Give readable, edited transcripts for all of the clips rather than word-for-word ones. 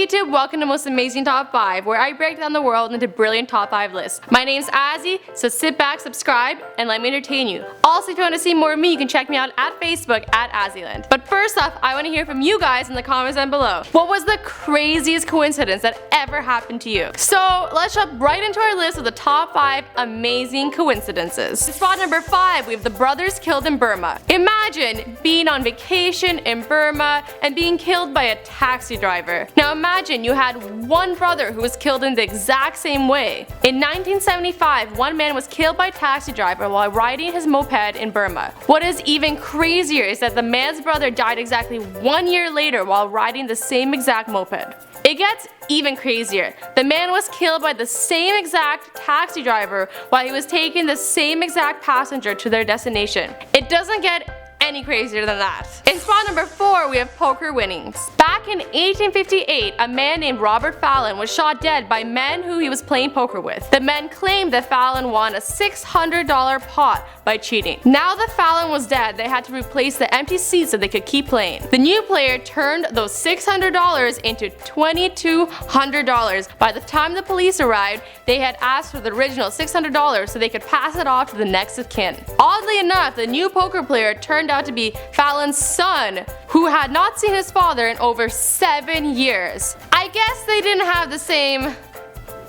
YouTube, welcome to Most Amazing Top 5, where I break down the world into brilliant top 5 lists. My name's Azzy, so sit back, subscribe, and let me entertain you. Also, if you want to see more of me, you can check me out at Facebook at Azzyland. But first off, I want to hear from you guys in the comments down below. What was the craziest coincidence that ever happened to you? So let's jump right into our list of the top 5 amazing coincidences. Spot number 5, we have the brothers killed in Burma. Imagine being on vacation in Burma and being killed by a taxi driver. Now imagine you had one brother who was killed in the exact same way. In 1975, one man was killed by a taxi driver while riding his moped in Burma. What is even crazier is that the man's brother died exactly 1 year later while riding the same exact moped. It gets even crazier. The man was killed by the same exact taxi driver while he was taking the same exact passenger to their destination. It doesn't get any crazier than that. In spot number 4, we have poker winnings. Back in 1858, a man named Robert Fallon was shot dead by men who he was playing poker with. The men claimed that Fallon won a $600 pot by cheating. Now that Fallon was dead, they had to replace the empty seats so they could keep playing. The new player turned those $600 into $2,200. By the time the police arrived, they had asked for the original $600 so they could pass it off to the next of kin. Oddly enough, the new poker player turned out to be Fallon's son, who had not seen his father in over 7 years. I guess they didn't have the same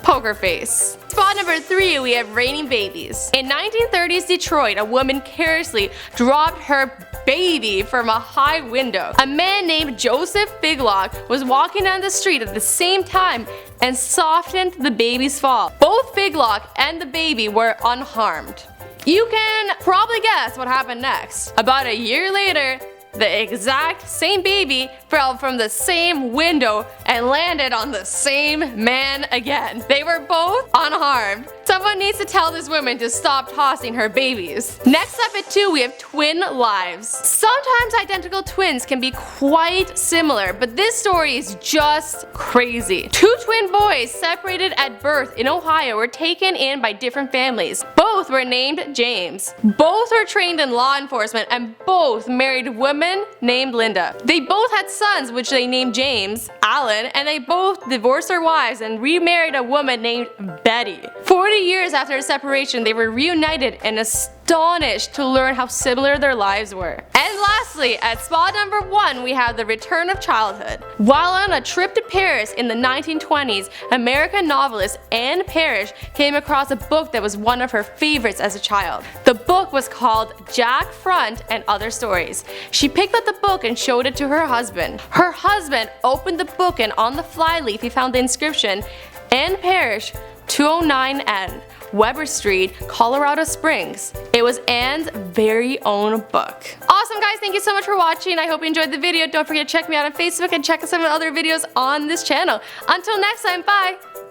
poker face. Spot number 3, we have raining babies. In 1930s Detroit, a woman carelessly dropped her baby from a high window. A man named Joseph Biglock was walking down the street at the same time and softened the baby's fall. Both Biglock and the baby were unharmed. You can probably guess what happened next. About a year later, the exact same baby fell from the same window and landed on the same man again. They were both unharmed. Someone needs to tell this woman to stop tossing her babies. Next up at 2, we have twin lives. Sometimes identical twins can be quite similar, but this story is just crazy. 2 twin boys separated at birth in Ohio were taken in by different families. Both were named James. Both were trained in law enforcement and both married women named Linda. They both had sons which they named James, Alan, and they both divorced their wives and remarried a woman named Betty. 40 years after their separation, they were reunited and astonished to learn how similar their lives were. And lastly, at spot number 1, we have the return of childhood. While on a trip to Paris in the 1920s, American novelist Anne Parrish came across a book that was one of her favorites as a child. The book was called Jack Front and Other Stories. She picked up the book and showed it to her husband. Her husband opened the book and on the flyleaf he found the inscription, Anne Parrish, 209N, Weber Street, Colorado Springs. It was Anne's very own book. Awesome guys, thank you so much for watching. I hope you enjoyed the video. Don't forget to check me out on Facebook and check out some of the other videos on this channel. Until next time, bye!